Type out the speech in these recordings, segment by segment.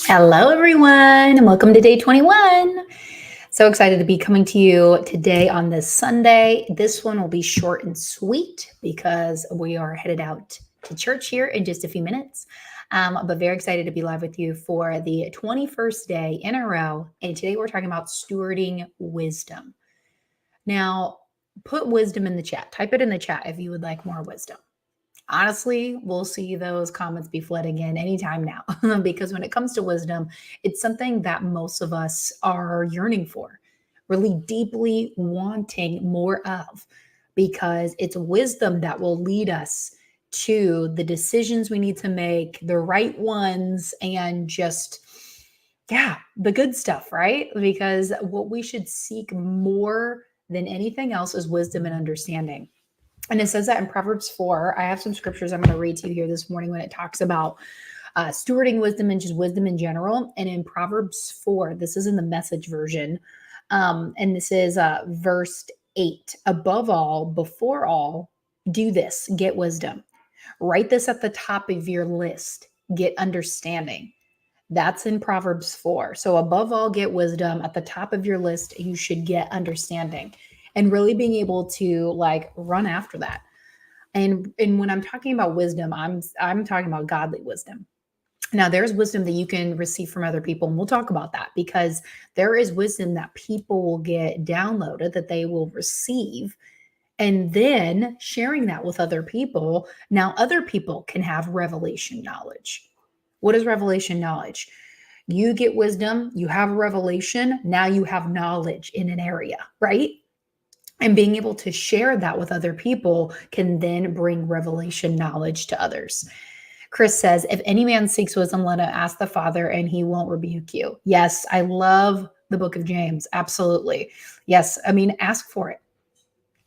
Hello, everyone, and welcome to day 21. So excited to be coming to you today on this Sunday. This one will be short and sweet because we are headed out to church here in just a few minutes. But very excited to be live with you for the 21st day in a row. And today we're talking about stewarding wisdom. Now, put wisdom in the chat. Type it in the chat if you would like more wisdom. Honestly, we'll see those comments be flooding in anytime now because when it comes to wisdom, it's something that most of us are yearning for, really deeply wanting more of, because it's wisdom that will lead us to the decisions we need to make, the right ones, and just, yeah, the good stuff, right? Because what we should seek more than anything else is wisdom and understanding. And it says that in Proverbs 4. I have some scriptures I'm going to read to you here this morning when it talks about stewarding wisdom and just wisdom in general. And in Proverbs 4, this is in the Message version. And this is verse 8. Above all, before all, do this, get wisdom. Write this at the top of your list, get understanding. That's in Proverbs 4. So above all, get wisdom. At the top of your list, you should get understanding. And really being able to run after that. And when I'm talking about wisdom, I'm talking about godly wisdom. Now, there's wisdom that you can receive from other people, and we'll talk about that because there is wisdom that people will get downloaded, that they will receive, and then sharing that with other people. Now, other people can have revelation knowledge. What is revelation knowledge? You get wisdom, you have a revelation, now you have knowledge in an area, right? And being able to share that with other people can then bring revelation knowledge to others. Chris says, if any man seeks wisdom, let him ask the Father, and he won't rebuke you. Yes, I love the book of James. Absolutely. Yes, I mean, ask for it.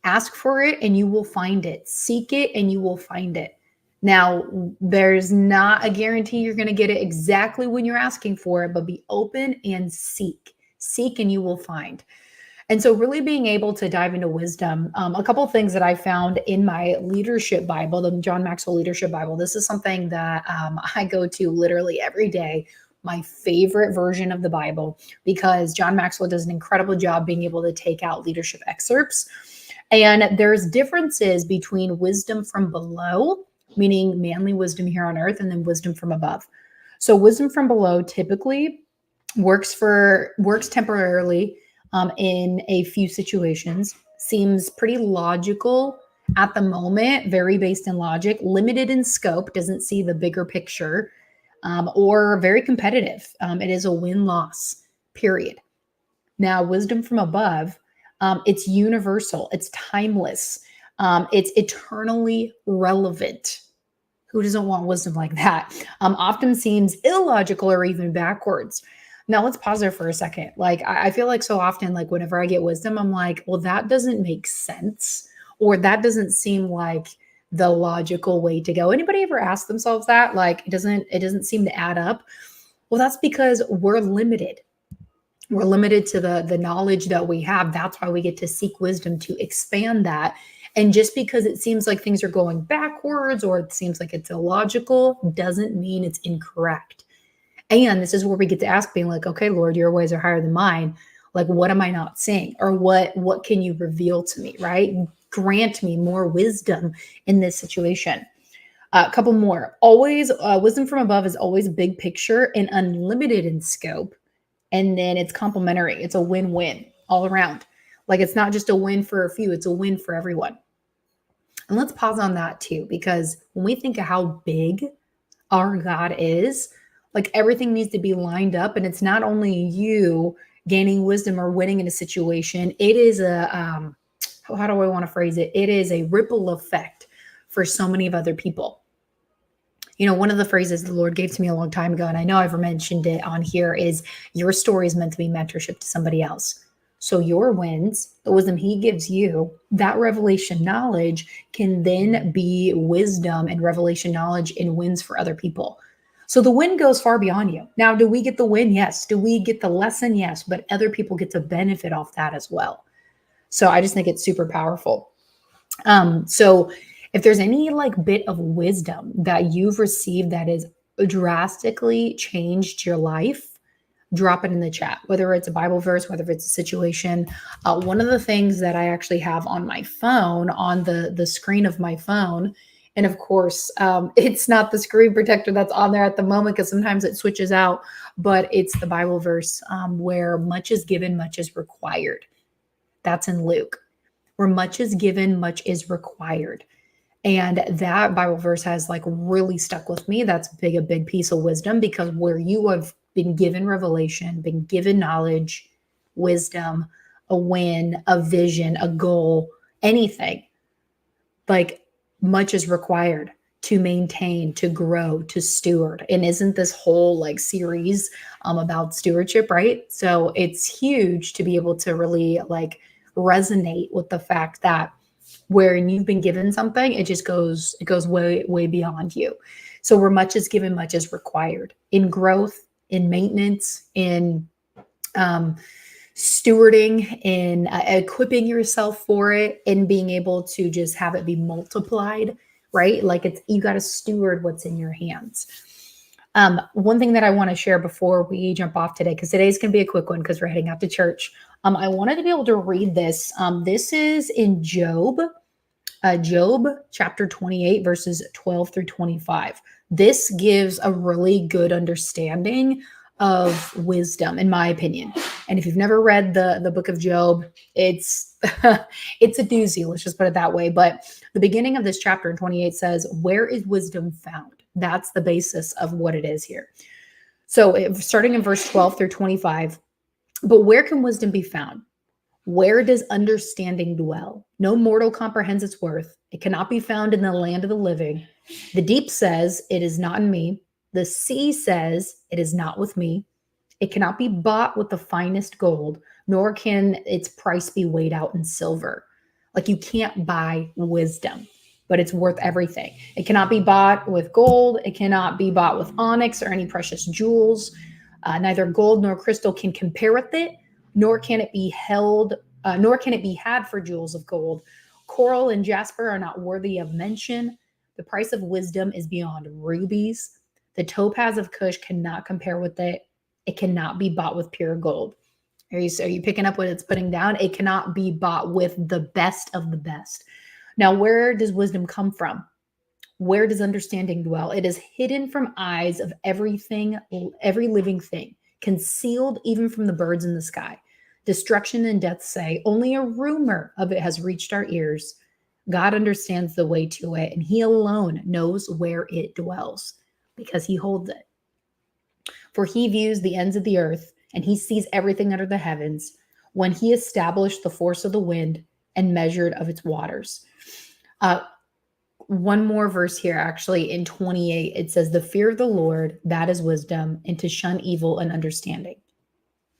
Ask for it, and you will find it. Seek it, and you will find it. Now, there's not a guarantee you're going to get it exactly when you're asking for it, but be open and seek. Seek, and you will find. And so really being able to dive into wisdom, a couple of things that I found in my leadership Bible, the John Maxwell Leadership Bible. This is something that I go to literally every day, my favorite version of the Bible, because John Maxwell does an incredible job being able to take out leadership excerpts. And there's differences between wisdom from below, meaning manly wisdom here on earth, and then wisdom from above. So wisdom from below typically works temporarily, in a few situations, seems pretty logical at the moment, very based in logic, limited in scope, doesn't see the bigger picture, or very competitive. It is a win-loss, period. Now, wisdom from above, it's universal, it's timeless, it's eternally relevant. Who doesn't want wisdom like that? Often seems illogical or even backwards. Now let's pause there for a second. I feel like so often, whenever I get wisdom, I'm like, well, that doesn't make sense, or that doesn't seem like the logical way to go. Anybody ever ask themselves that? It doesn't seem to add up. Well, that's because we're limited. We're limited to the knowledge that we have. That's why we get to seek wisdom to expand that. And just because it seems like things are going backwards or it seems like it's illogical doesn't mean it's incorrect. And this is where we get to ask, being like, okay, Lord, your ways are higher than mine. What am I not seeing? Or what can you reveal to me, right? Grant me more wisdom in this situation. A couple more. Always, wisdom from above is always big picture and unlimited in scope. And then it's complementary. It's a win-win all around. It's not just a win for a few, it's a win for everyone. And let's pause on that too, because when we think of how big our God is, everything needs to be lined up. And it's not only you gaining wisdom or winning in a situation. It is how do I want to phrase it? It is a ripple effect for so many of other people. One of the phrases the Lord gave to me a long time ago, and I know I've mentioned it on here, is your story is meant to be mentorship to somebody else. So your wins, the wisdom he gives you, that revelation knowledge can then be wisdom and revelation knowledge and wins for other people. So the win goes far beyond you. Now, do we get the win? Yes. Do we get the lesson? Yes. But other people get to benefit off that as well. So I just think it's super powerful. So if there's any bit of wisdom that you've received that is drastically changed your life, drop it in the chat, whether it's a Bible verse, whether it's a situation. One of the things that I actually have on my phone, on the screen of my phone, and of course, it's not the screen protector that's on there at the moment because sometimes it switches out, but it's the Bible verse where much is given, much is required. That's in Luke. Where much is given, much is required. And that Bible verse has like really stuck with me. That's a big piece of wisdom, because where you have been given revelation, been given knowledge, wisdom, a win, a vision, a goal, anything, like much is required to maintain, to grow, to steward. And isn't this whole like series about stewardship, right? So it's huge to be able to really like resonate with the fact that when you've been given something, it goes way beyond you. So where much is given, much is required in growth, in maintenance, in stewarding, in equipping yourself for it, and being able to just have it be multiplied, right? Like you got to steward what's in your hands. One thing that I want to share before we jump off today, because today's going to be a quick one because we're heading out to church. I wanted to be able to read this. This is in Job chapter 28, verses 12 through 25. This gives a really good understanding of wisdom, in my opinion. And if you've never read the book of Job, it's it's a doozy. Let's just put it that way. But the beginning of this chapter in 28 says, "Where is wisdom found?" That's the basis of what it is here. So starting in verse 12 through 25, "But where can wisdom be found? Where does understanding dwell? No mortal comprehends its worth. It cannot be found in the land of the living. The deep says, it is not in me. The sea says, it is not with me. It cannot be bought with the finest gold, nor can its price be weighed out in silver." Like you can't buy wisdom, but it's worth everything. It cannot be bought with gold. It cannot be bought with onyx or any precious jewels. Neither gold nor crystal can compare with it, nor can it be had for jewels of gold. Coral and jasper are not worthy of mention. The price of wisdom is beyond rubies. The topaz of Cush cannot compare with it. It cannot be bought with pure gold. Are you picking up what it's putting down? It cannot be bought with the best of the best. Now, where does wisdom come from? Where does understanding dwell? It is hidden from eyes of everything, every living thing, concealed even from the birds in the sky. Destruction and death say, only a rumor of it has reached our ears. God understands the way to it, and he alone knows where it dwells, because he holds it. For he views the ends of the earth, and he sees everything under the heavens, when he established the force of the wind and measured of its waters. One more verse here, actually, in 28, it says, "The fear of the Lord, that is wisdom, and to shun evil and understanding."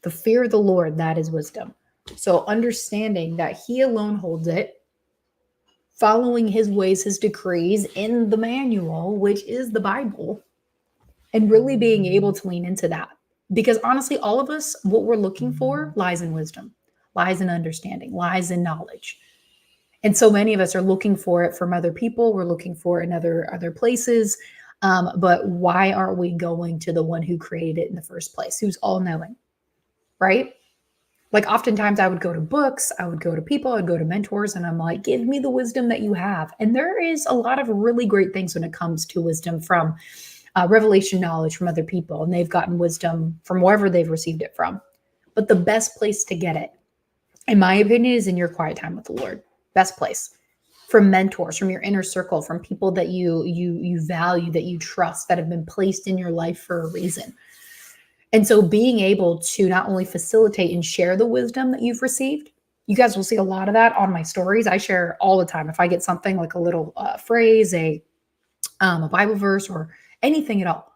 The fear of the Lord, that is wisdom. So understanding that he alone holds it, following his ways, his decrees in the manual, which is the Bible, and really being able to lean into that. Because honestly, all of us, what we're looking for lies in wisdom, lies in understanding, lies in knowledge. And so many of us are looking for it from other people. We're looking for it in other places. But why aren't we going to the one who created it in the first place, who's all-knowing, right? Like oftentimes I would go to books, I would go to people, I would go to mentors, and I'm like, give me the wisdom that you have. And there is a lot of really great things when it comes to wisdom from revelation knowledge from other people. And they've gotten wisdom from wherever they've received it from. But the best place to get it, in my opinion, is in your quiet time with the Lord. Best place. From mentors, from your inner circle, from people that you value, that you trust, that have been placed in your life for a reason. And so being able to not only facilitate and share the wisdom that you've received, you guys will see a lot of that on my stories. I share all the time. If I get something like a little phrase, a Bible verse, or anything at all,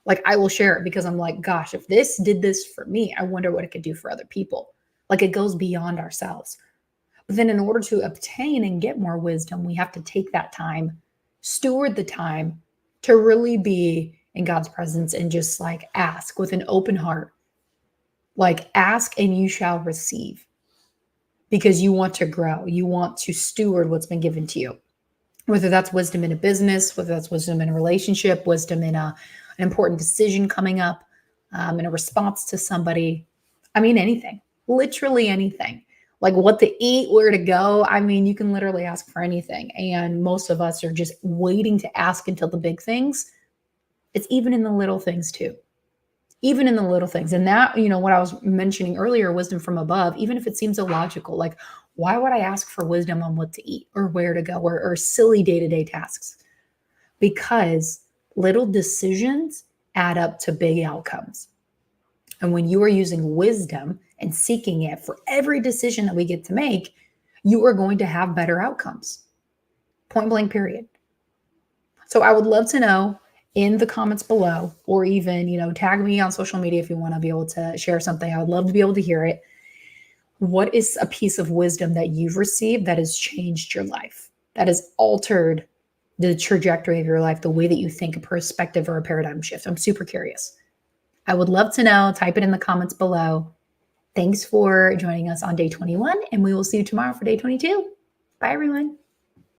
like I will share it, because I'm like, gosh, if this did this for me, I wonder what it could do for other people. Like it goes beyond ourselves. But then in order to obtain and get more wisdom, we have to take that time, steward the time to really be in God's presence and just like ask with an open heart. Like ask and you shall receive, because you want to grow. You want to steward what's been given to you, whether that's wisdom in a business, whether that's wisdom in a relationship, wisdom in a an important decision coming up, in a response to somebody. I mean, anything, literally anything. Like what to eat, where to go. I mean, you can literally ask for anything. And most of us are just waiting to ask until the big things. It's even in the little things too. Even in the little things. And that, what I was mentioning earlier, wisdom from above, even if it seems illogical, like why would I ask for wisdom on what to eat or where to go or silly day-to-day tasks? Because little decisions add up to big outcomes. And when you are using wisdom and seeking it for every decision that we get to make, you are going to have better outcomes. Point blank, period. So I would love to know in the comments below, or even, tag me on social media if you want to be able to share something. I would love to be able to hear it. What is a piece of wisdom that you've received that has changed your life, that has altered the trajectory of your life, the way that you think, a perspective or a paradigm shift? I'm super curious. I would love to know. Type it in the comments below. Thanks for joining us on day 21, and we will see you tomorrow for day 22. Bye, everyone.